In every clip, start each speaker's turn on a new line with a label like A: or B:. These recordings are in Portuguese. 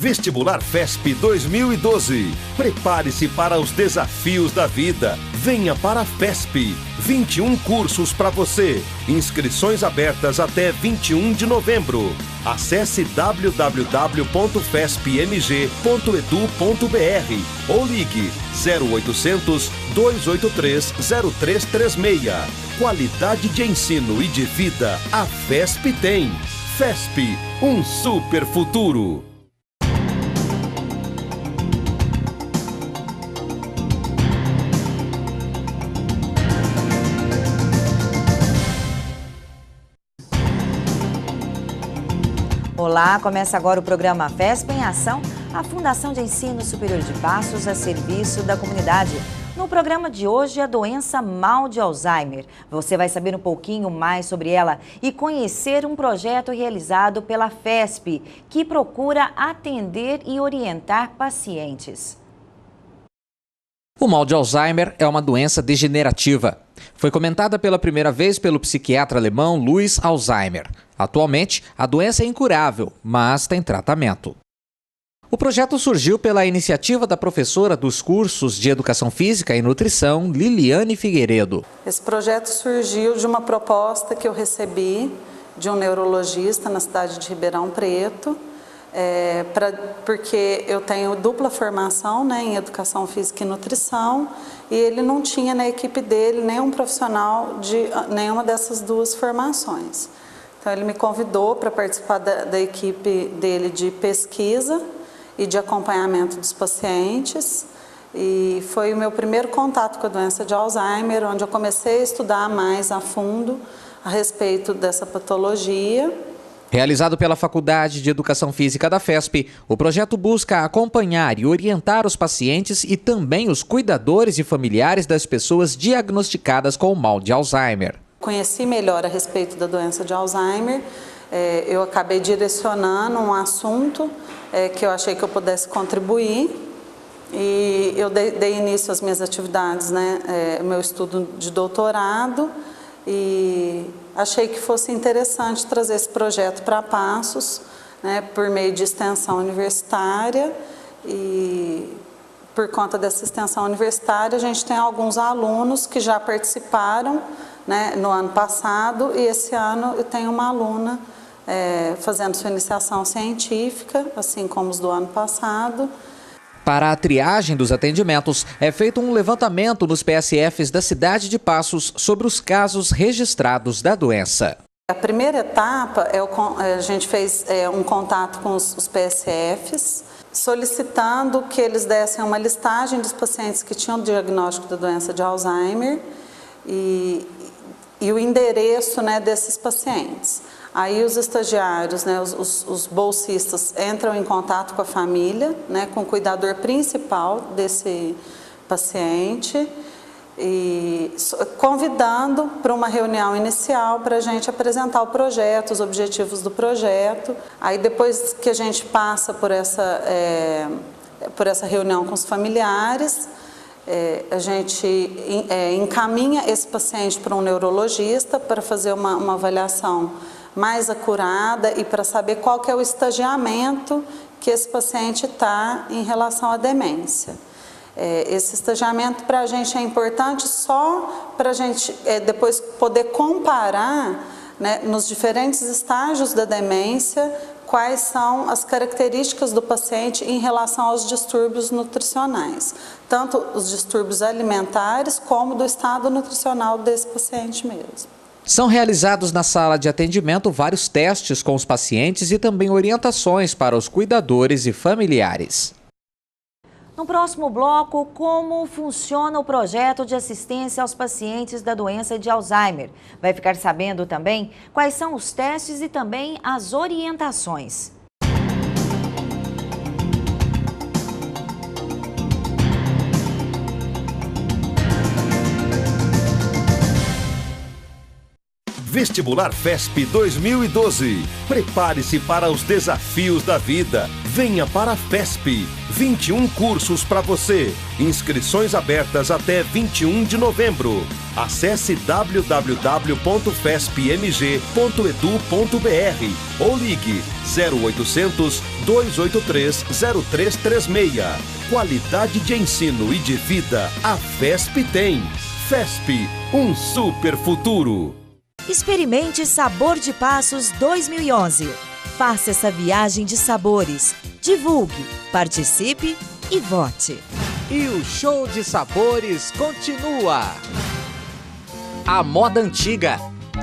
A: Vestibular FESP 2012. Prepare-se para os desafios da vida. Venha para a FESP. 21 cursos para você. Inscrições abertas até 21 de novembro. Acesse www.fespmg.edu.br ou ligue 0800 283 0336. Qualidade de ensino e de vida a FESP tem. FESP, um super futuro.
B: Olá, começa agora o programa FESP em Ação, a Fundação de Ensino Superior de Passos a serviço da comunidade. No programa de hoje, a doença mal de Alzheimer. Você vai saber um pouquinho mais sobre ela e conhecer um projeto realizado pela FESP, que procura atender e orientar pacientes.
C: O mal de Alzheimer é uma doença degenerativa. Foi comentada pela primeira vez pelo psiquiatra alemão Louis Alzheimer. Atualmente, a doença é incurável, mas tem tratamento. O projeto surgiu pela iniciativa da professora dos cursos de Educação Física e Nutrição, Liliane Figueiredo.
D: Esse projeto surgiu de uma proposta que eu recebi de um neurologista na cidade de Ribeirão Preto, porque eu tenho dupla formação, em Educação Física e Nutrição, e ele não tinha na equipe dele nenhum profissional de nenhuma dessas duas formações. Então ele me convidou para participar da equipe dele de pesquisa e de acompanhamento dos pacientes, e foi o meu primeiro contato com a doença de Alzheimer, onde eu comecei a estudar mais a fundo a respeito dessa patologia.
C: Realizado pela Faculdade de Educação Física da FESP, o projeto busca acompanhar e orientar os pacientes e também os cuidadores e familiares das pessoas diagnosticadas com o mal de Alzheimer.
D: Conheci melhor a respeito da doença de Alzheimer, eu acabei direcionando um assunto que eu achei que eu pudesse contribuir, e eu dei início às minhas atividades, meu estudo de doutorado, e achei que fosse interessante trazer esse projeto para Passos, por meio de extensão universitária, e por conta dessa extensão universitária a gente tem alguns alunos que já participaram no ano passado, e esse ano eu tenho uma aluna fazendo sua iniciação científica, assim como os do ano passado.
C: Para a triagem dos atendimentos, é feito um levantamento nos PSFs da cidade de Passos sobre os casos registrados da doença.
D: A primeira etapa, a gente fez um contato com os PSFs, solicitando que eles dessem uma listagem dos pacientes que tinham diagnóstico da doença de Alzheimer e o endereço desses pacientes. Aí os estagiários, os bolsistas entram em contato com a família, com o cuidador principal desse paciente, e convidando para uma reunião inicial para a gente apresentar o projeto, os objetivos do projeto. Aí depois que a gente passa por essa reunião com os familiares, a gente encaminha esse paciente para um neurologista para fazer uma avaliação mais acurada e para saber qual que é o estagiamento que esse paciente está em relação à demência. Esse estagiamento para a gente é importante só para a gente depois poder comparar nos diferentes estágios da demência quais são as características do paciente em relação aos distúrbios nutricionais, tanto os distúrbios alimentares como do estado nutricional desse paciente mesmo.
C: São realizados na sala de atendimento vários testes com os pacientes e também orientações para os cuidadores e familiares.
B: No próximo bloco, como funciona o projeto de assistência aos pacientes da doença de Alzheimer. Vai ficar sabendo também quais são os testes e também as orientações.
A: Vestibular FESP 2012. Prepare-se para os desafios da vida. Venha para a FESP. 21 cursos para você. Inscrições abertas até 21 de novembro. Acesse www.fespmg.edu.br ou ligue 0800 283 0336. Qualidade de ensino e de vida a FESP tem. FESP, um super futuro.
B: Experimente Sabor de Passos 2011. Faça essa viagem de sabores. Divulgue, participe e vote.
C: E o show de sabores continua. A moda antiga.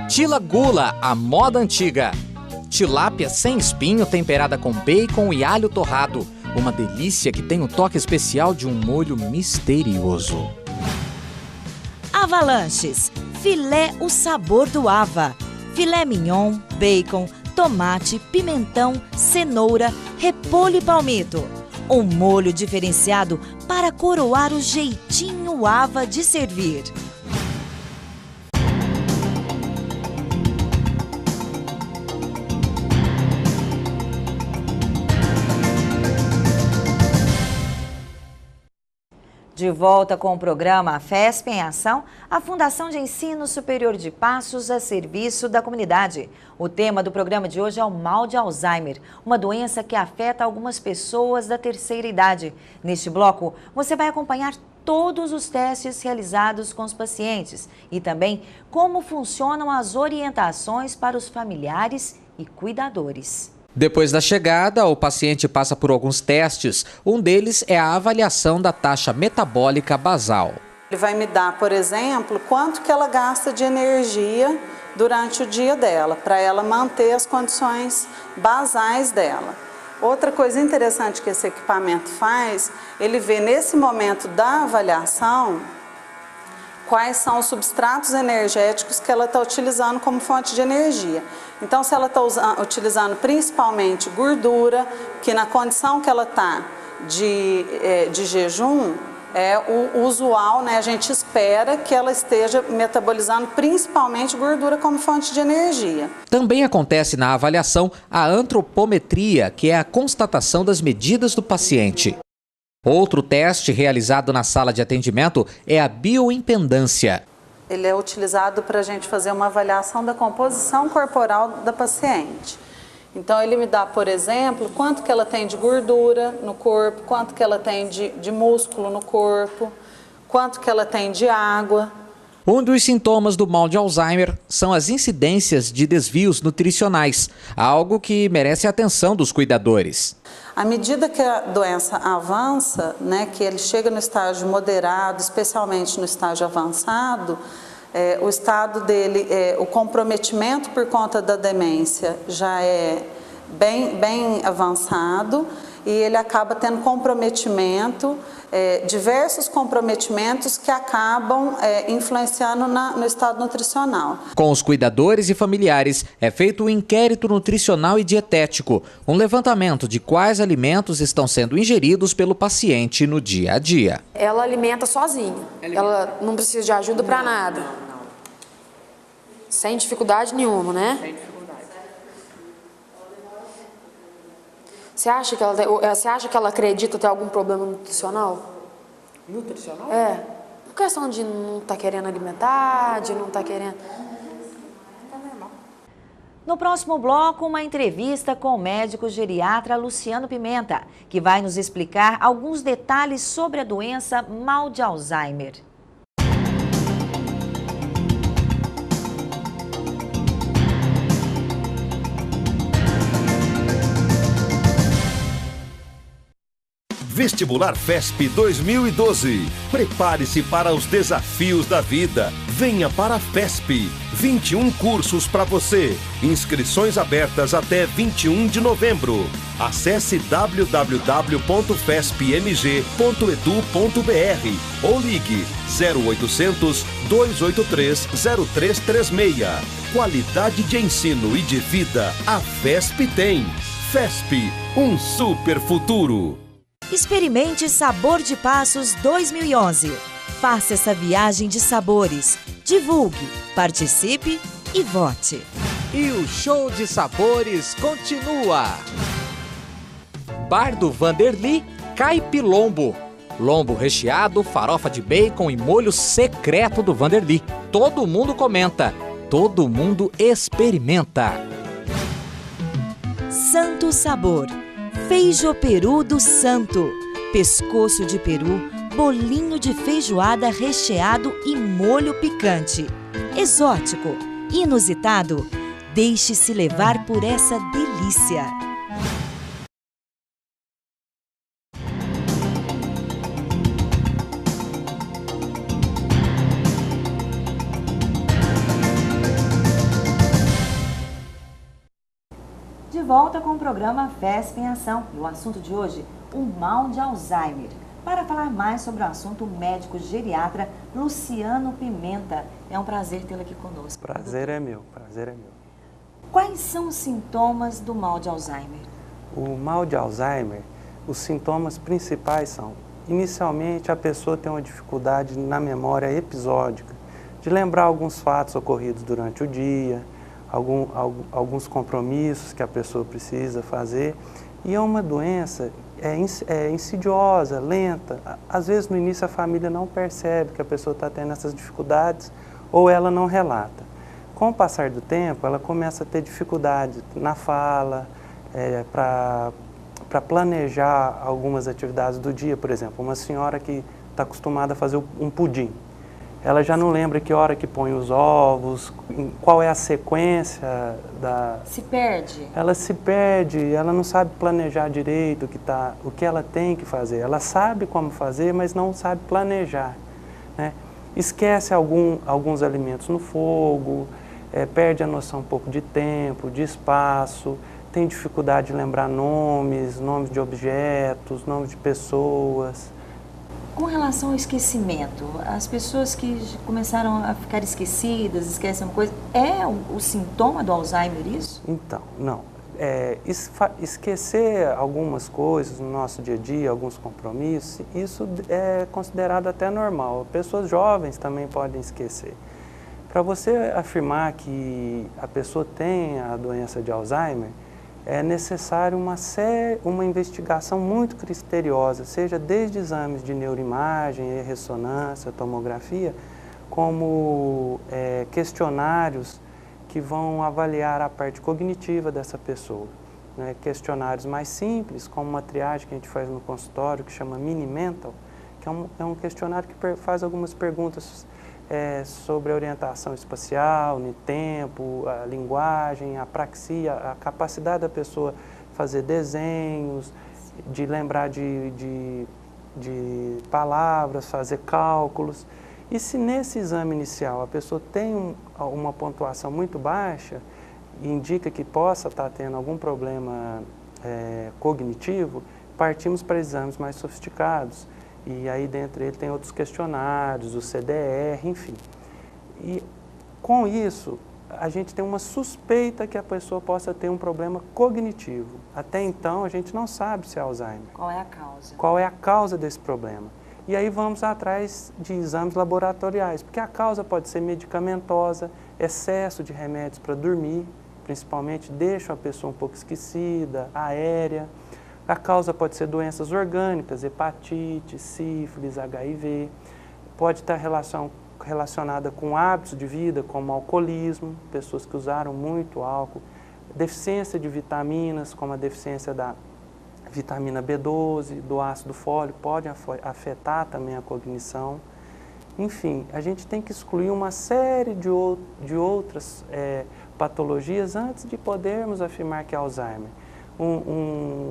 C: Tila Gula, a moda antiga. Tilápia sem espinho temperada com bacon e alho torrado. Uma delícia que tem o toque especial de um molho misterioso.
B: Avalanches. Filé o sabor do Ava. Filé mignon, bacon, tomate, pimentão, cenoura, repolho e palmito. Um molho diferenciado para coroar o jeitinho Ava de servir. De volta com o programa FESP em Ação, a Fundação de Ensino Superior de Passos a serviço da comunidade. O tema do programa de hoje é o mal de Alzheimer, uma doença que afeta algumas pessoas da terceira idade. Neste bloco, você vai acompanhar todos os testes realizados com os pacientes e também como funcionam as orientações para os familiares e cuidadores.
C: Depois da chegada, o paciente passa por alguns testes. Um deles é a avaliação da taxa metabólica basal.
D: Ele vai me dar, por exemplo, quanto que ela gasta de energia durante o dia dela, para ela manter as condições basais dela. Outra coisa interessante que esse equipamento faz, ele vê nesse momento da avaliação quais são os substratos energéticos que ela está utilizando como fonte de energia. Então, se ela está utilizando principalmente gordura, que na condição que ela está de jejum, é o usual, né? A gente espera que ela esteja metabolizando principalmente gordura como fonte de energia.
C: Também acontece na avaliação a antropometria, que é a constatação das medidas do paciente. Outro teste realizado na sala de atendimento é a bioimpedância.
D: Ele é utilizado para a gente fazer uma avaliação da composição corporal da paciente. Então, ele me dá, por exemplo, quanto que ela tem de gordura no corpo, quanto que ela tem de músculo no corpo, quanto que ela tem de água.
C: Um dos sintomas do mal de Alzheimer são as incidências de desvios nutricionais, algo que merece a atenção dos cuidadores.
D: À medida que a doença avança, né, que ele chega no estágio moderado, especialmente no estágio avançado, o estado dele, o comprometimento por conta da demência já é bem avançado e ele acaba tendo comprometimento, diversos comprometimentos que acabam influenciando no estado nutricional.
C: Com os cuidadores e familiares é feito um inquérito nutricional e dietético, um levantamento de quais alimentos estão sendo ingeridos pelo paciente no dia a dia.
E: Ela alimenta sozinha, ela não precisa de ajuda para nada. Não. Sem dificuldade nenhuma, né? Sem dificuldade. Você acha que ela acredita ter algum problema nutricional?
F: Nutricional?
E: É. Por questão de não estar querendo alimentar, de não estar querendo...
B: No próximo bloco, uma entrevista com o médico geriatra Luciano Pimenta, que vai nos explicar alguns detalhes sobre a doença mal de Alzheimer.
A: Vestibular FESP 2012. Prepare-se para os desafios da vida. Venha para a FESP. 21 cursos para você. Inscrições abertas até 21 de novembro. Acesse www.fespmg.edu.br ou ligue 0800 283 0336. Qualidade de ensino e de vida a FESP tem. FESP, um super futuro.
B: Experimente Sabor de Passos 2011. Faça essa viagem de sabores. Divulgue, participe e vote.
C: E o show de sabores continua. Bar do Vanderly, Caipilombo. Lombo recheado, farofa de bacon e molho secreto do Vanderly. Todo mundo comenta, todo mundo experimenta.
B: Santo Sabor. Feijoperu do Santo. Pescoço de peru, bolinho de feijoada recheado e molho picante. Exótico, inusitado. Deixe-se levar por essa delícia. De volta com o programa FESP em Ação. E o assunto de hoje, o mal de Alzheimer. Para falar mais sobre o assunto, o médico geriatra Luciano Pimenta. É um prazer tê-lo aqui conosco.
F: Prazer é meu, prazer é meu.
B: Quais são os sintomas do mal de Alzheimer?
F: O mal de Alzheimer, os sintomas principais são, inicialmente, a pessoa tem uma dificuldade na memória episódica, de lembrar alguns fatos ocorridos durante o dia, alguns compromissos que a pessoa precisa fazer, e é uma doença insidiosa, lenta. Às vezes, no início, a família não percebe que a pessoa está tendo essas dificuldades ou ela não relata. Com o passar do tempo, ela começa a ter dificuldade na fala, para planejar algumas atividades do dia. Por exemplo, uma senhora que está acostumada a fazer um pudim, ela já não lembra que hora que põe os ovos, qual é a sequência da...
B: Se perde?
F: Ela se perde, ela não sabe planejar direito o que ela tem que fazer. Ela sabe como fazer, mas não sabe planejar, né? Esquece alguns alimentos no fogo, perde a noção um pouco de tempo, de espaço, tem dificuldade de lembrar nomes de objetos, nomes de pessoas.
B: Com relação ao esquecimento, as pessoas que começaram a ficar esquecidas, esquecem uma coisa, é o sintoma do Alzheimer isso?
F: Então, não. Esquecer algumas coisas no nosso dia a dia, alguns compromissos, isso é considerado até normal. Pessoas jovens também podem esquecer. Para você afirmar que a pessoa tem a doença de Alzheimer, é necessário uma investigação muito criteriosa, seja desde exames de neuroimagem, ressonância, tomografia, como questionários que vão avaliar a parte cognitiva dessa pessoa, né? Questionários mais simples, como uma triagem que a gente faz no consultório, que chama Mini-Mental, que é um questionário que faz algumas perguntas sobre a orientação espacial, no tempo, a linguagem, a praxia, a capacidade da pessoa fazer desenhos, de lembrar de palavras, fazer cálculos. E se nesse exame inicial a pessoa tem uma pontuação muito baixa, indica que possa estar tendo algum problema cognitivo, partimos para exames mais sofisticados. E aí dentro dele tem outros questionários, o CDR, enfim. E com isso, a gente tem uma suspeita que a pessoa possa ter um problema cognitivo. Até então, a gente não sabe se é Alzheimer.
B: Qual é a causa?
F: Qual é a causa desse problema? E aí vamos atrás de exames laboratoriais, porque a causa pode ser medicamentosa, excesso de remédios para dormir, principalmente deixa a pessoa um pouco esquecida, aérea. A causa pode ser doenças orgânicas, hepatite, sífilis, HIV. Pode estar relacionada com hábitos de vida, como alcoolismo, pessoas que usaram muito álcool. Deficiência de vitaminas, como a deficiência da vitamina B12, do ácido fólico, pode afetar também a cognição. Enfim, a gente tem que excluir uma série de outras patologias antes de podermos afirmar que é Alzheimer.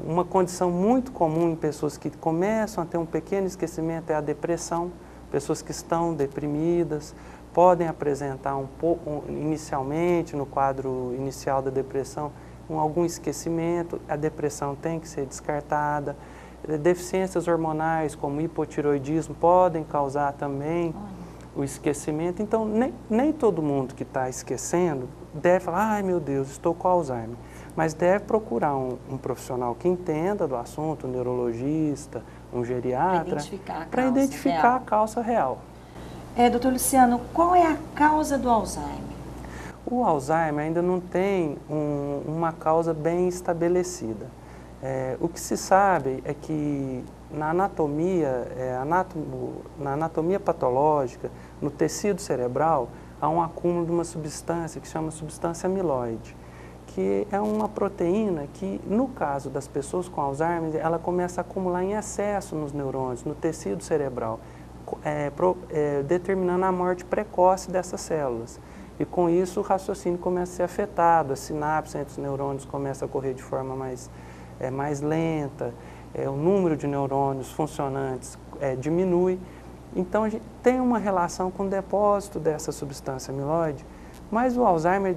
F: Uma condição muito comum em pessoas que começam a ter um pequeno esquecimento é a depressão. Pessoas que estão deprimidas podem apresentar inicialmente, no quadro inicial da depressão, algum esquecimento. A depressão tem que ser descartada. Deficiências hormonais, como hipotireoidismo, podem causar também o esquecimento. Então, nem todo mundo que está esquecendo deve falar, ai meu Deus, estou com Alzheimer. Mas deve procurar um profissional que entenda do assunto, um neurologista, um geriatra, para identificar a causa real.
B: Doutor Luciano, qual é a causa do Alzheimer?
F: O Alzheimer ainda não tem uma causa bem estabelecida. O que se sabe é que na anatomia patológica, no tecido cerebral, há um acúmulo de uma substância que se chama substância amiloide, que é uma proteína que, no caso das pessoas com Alzheimer, ela começa a acumular em excesso nos neurônios, no tecido cerebral, determinando a morte precoce dessas células. E com isso o raciocínio começa a ser afetado, a sinapse entre os neurônios começa a ocorrer de forma mais lenta, o número de neurônios funcionantes diminui. Então a gente tem uma relação com o depósito dessa substância amiloide, mas o Alzheimer,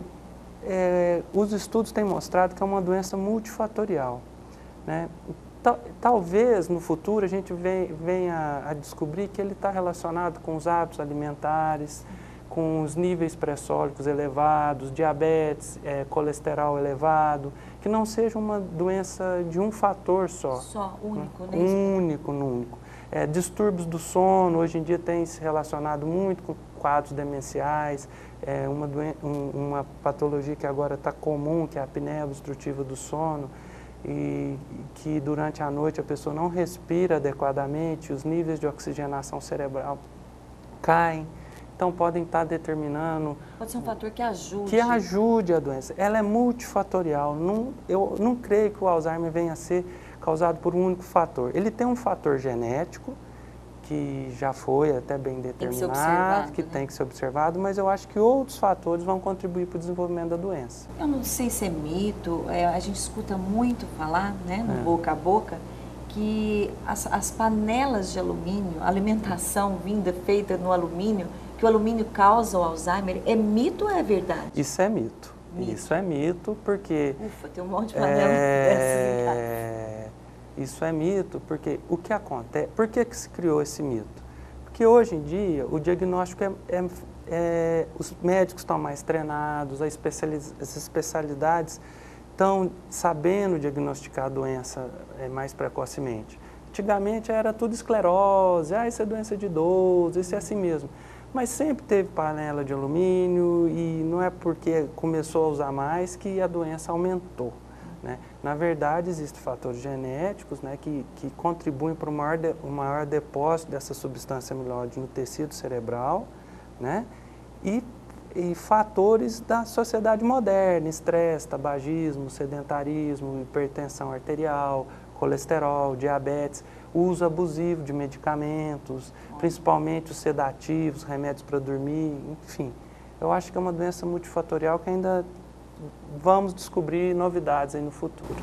F: os estudos têm mostrado que é uma doença multifatorial, né? Talvez no futuro a gente venha a descobrir que ele está relacionado com os hábitos alimentares, com os níveis pressóricos elevados, diabetes, colesterol elevado, que não seja uma doença de um fator só.
B: Só, único, né?
F: Único. Distúrbios do sono, hoje em dia tem se relacionado muito com quadros demenciais, uma patologia que agora está comum, que é a apneia obstrutiva do sono, e que durante a noite a pessoa não respira adequadamente, os níveis de oxigenação cerebral caem. Então, podem estar determinando...
B: Pode ser um fator que ajude.
F: Que ajude a doença. Ela é multifatorial. Eu não creio que o Alzheimer venha a ser causado por um único fator. Ele tem um fator genético, que já foi até bem determinado, tem que ser observado, mas eu acho que outros fatores vão contribuir para o desenvolvimento da doença.
B: Eu não sei se é mito, a gente escuta muito falar, né, no boca a boca, que as panelas de alumínio, a alimentação feita no alumínio, que o alumínio causa o Alzheimer, é mito ou é verdade?
F: Isso é mito. Isso é mito porque...
B: Ufa, tem um monte de panela dessas em casa.
F: Isso é mito porque o que acontece... Por que se criou esse mito? Porque hoje em dia o diagnóstico os médicos estão mais treinados, as especialidades estão sabendo diagnosticar a doença mais precocemente. Antigamente era tudo esclerose, isso é doença de idoso, isso é assim mesmo. Mas sempre teve panela de alumínio e não é porque começou a usar mais que a doença aumentou, né? Na verdade, existem fatores genéticos, né, que contribuem para o maior depósito dessa substância amiloide no tecido cerebral, né? E fatores da sociedade moderna, estresse, tabagismo, sedentarismo, hipertensão arterial, colesterol, diabetes, uso abusivo de medicamentos, principalmente os sedativos, remédios para dormir, enfim. Eu acho que é uma doença multifatorial que ainda vamos descobrir novidades aí no futuro.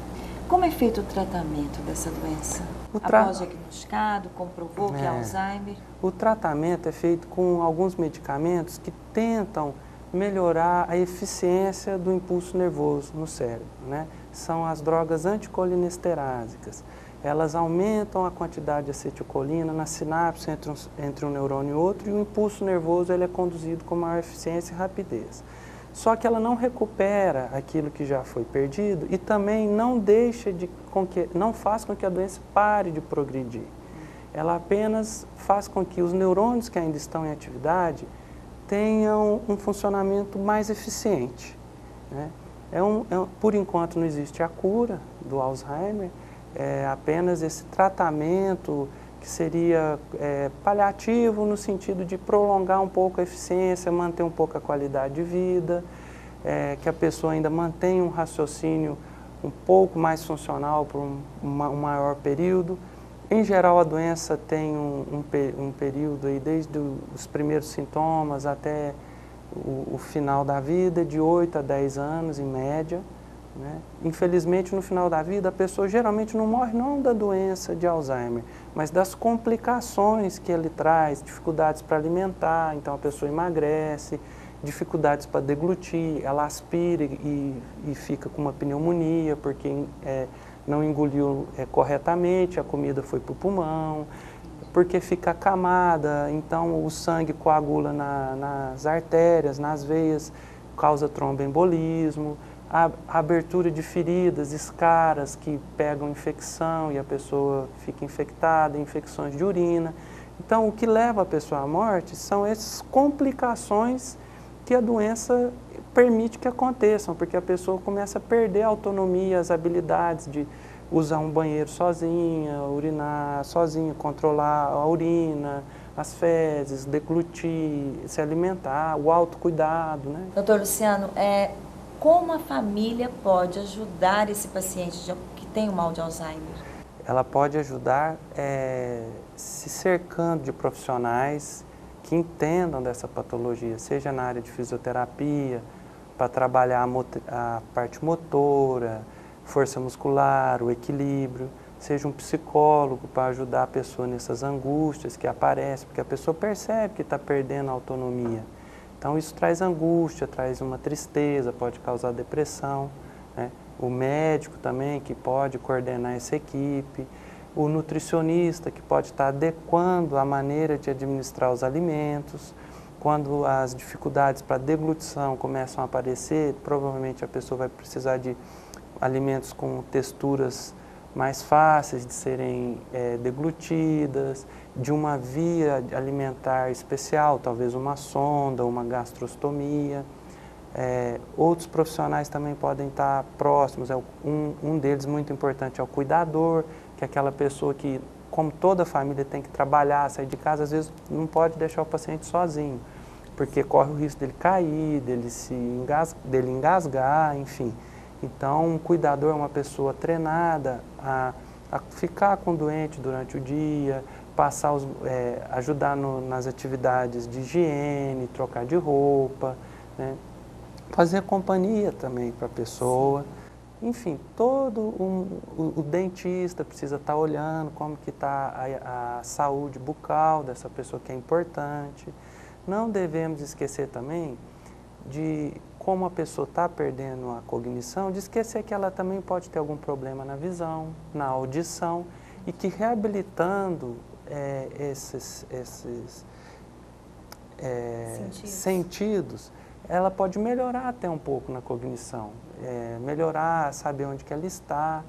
B: Como é feito o tratamento dessa doença? Após diagnosticado, comprovou que é Alzheimer?
F: O tratamento é feito com alguns medicamentos que tentam melhorar a eficiência do impulso nervoso no cérebro, né? São as drogas anticolinesterásicas. Elas aumentam a quantidade de acetilcolina na sinapse entre um neurônio e outro, e o impulso nervoso ele é conduzido com maior eficiência e rapidez. Só que ela não recupera aquilo que já foi perdido e também não faz com que a doença pare de progredir. Ela apenas faz com que os neurônios que ainda estão em atividade tenham um funcionamento mais eficiente, né? Por enquanto não existe a cura do Alzheimer, é apenas esse tratamento que seria paliativo no sentido de prolongar um pouco a eficiência, manter um pouco a qualidade de vida, que a pessoa ainda mantenha um raciocínio um pouco mais funcional por um maior período. Em geral, a doença tem um período aí, desde os primeiros sintomas até o final da vida, de 8 a 10 anos em média, né? Infelizmente, no final da vida, a pessoa geralmente não morre não da doença de Alzheimer, mas das complicações que ele traz, dificuldades para alimentar, então a pessoa emagrece, dificuldades para deglutir, ela aspira e fica com uma pneumonia, porque não engoliu corretamente, a comida foi para o pulmão, porque fica acamada, então o sangue coagula nas artérias, nas veias, causa tromboembolismo, a abertura de feridas, escaras que pegam infecção e a pessoa fica infectada, infecções de urina. Então, o que leva a pessoa à morte são essas complicações que a doença permite que aconteçam, porque a pessoa começa a perder a autonomia, as habilidades usar um banheiro sozinha, urinar sozinha, controlar a urina, as fezes, deglutir, se alimentar, o autocuidado, né?
B: Doutor Luciano, como a família pode ajudar esse paciente que tem o mal de Alzheimer?
F: Ela pode ajudar se cercando de profissionais que entendam dessa patologia, seja na área de fisioterapia, para trabalhar a parte motora, força muscular, o equilíbrio, seja um psicólogo para ajudar a pessoa nessas angústias que aparecem, porque a pessoa percebe que está perdendo a autonomia. Então isso traz angústia, traz uma tristeza, pode causar depressão, né? O médico também, que pode coordenar essa equipe, o nutricionista, que pode estar adequando a maneira de administrar os alimentos. Quando as dificuldades para deglutição começam a aparecer, provavelmente a pessoa vai precisar de alimentos com texturas mais fáceis de serem deglutidas, de uma via alimentar especial, talvez uma sonda, uma gastrostomia. Outros profissionais também podem estar próximos, um deles muito importante é o cuidador, que é aquela pessoa que, como toda família tem que trabalhar, sair de casa, às vezes não pode deixar o paciente sozinho, porque corre o risco dele cair, dele engasgar, enfim. Então, um cuidador é uma pessoa treinada a ficar com o doente durante o dia, ajudar nas atividades de higiene, trocar de roupa, né? Fazer companhia também para a pessoa. Enfim, o dentista precisa estar olhando como que está a saúde bucal dessa pessoa, que é importante. Não devemos esquecer também de como a pessoa está perdendo a cognição, de esquecer que ela também pode ter algum problema na visão, na audição, e que reabilitando esses sentidos, ela pode melhorar até um pouco na cognição, melhorar, saber onde que ela está.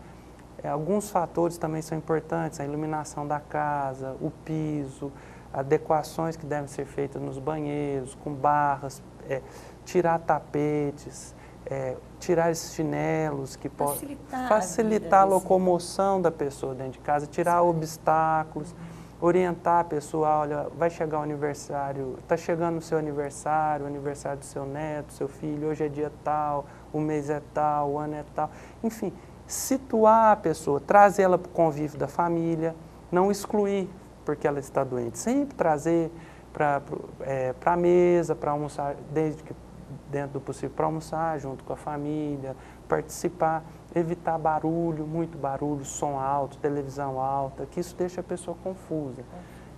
F: Alguns fatores também são importantes, a iluminação da casa, o piso, adequações que devem ser feitas nos banheiros, com barras, tirar tapetes, tirar esses chinelos que podem facilitar a locomoção da pessoa dentro de casa, tirar obstáculos, orientar a pessoa, olha, vai chegar o aniversário, está chegando o seu aniversário, o aniversário do seu neto, do seu filho, hoje é dia tal, o mês é tal, o ano é tal. Enfim, situar a pessoa, trazer ela para o convívio da família, não excluir porque ela está doente, sempre trazer para a mesa, para almoçar, desde que dentro do possível, para almoçar junto com a família, participar, evitar barulho, muito barulho, som alto, televisão alta, que isso deixa a pessoa confusa.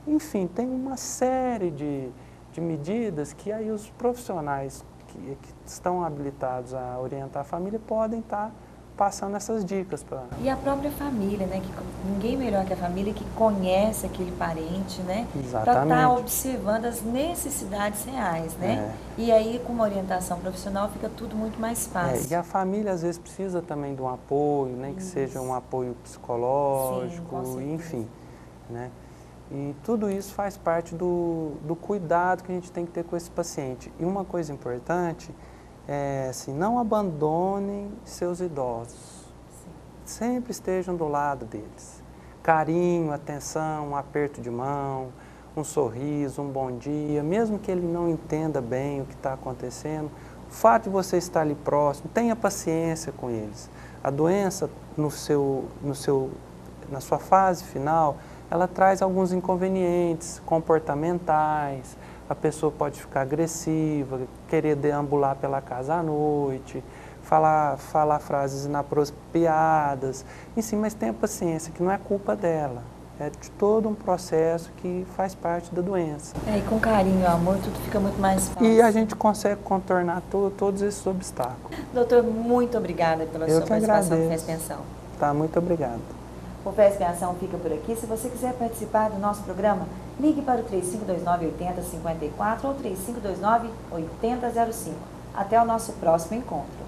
F: Enfim, tem uma série de medidas que aí os profissionais que estão habilitados a orientar a família podem estar passando essas dicas para...
B: E a própria família, né? Que ninguém melhor que a família que conhece aquele parente, né? Para estar observando as necessidades reais, né? E aí, com uma orientação profissional, fica tudo muito mais fácil.
F: E a família, às vezes, precisa também de um apoio, né? Que seja um apoio psicológico, enfim, né? E tudo isso faz parte do cuidado que a gente tem que ter com esse paciente. E uma coisa importante assim, não abandonem seus idosos. Sim. Sempre estejam do lado deles. Carinho, atenção, um aperto de mão, um sorriso, um bom dia, mesmo que ele não entenda bem o que está acontecendo, o fato de você estar ali próximo, tenha paciência com eles. A doença, na sua fase final, ela traz alguns inconvenientes comportamentais. A pessoa pode ficar agressiva, querer deambular pela casa à noite, falar frases inapropriadas, enfim, mas tenha paciência, que não é culpa dela, é de todo um processo que faz parte da doença.
B: E com carinho e amor tudo fica muito mais fácil.
F: E a gente consegue contornar todos esses obstáculos.
B: Doutor, muito obrigada pela sua participação no FESP em Ação.
F: Tá, muito obrigado.
B: O FESP em Ação fica por aqui. Se você quiser participar do nosso programa, ligue para o 3529-8054 ou 3529-8005. Até o nosso próximo encontro.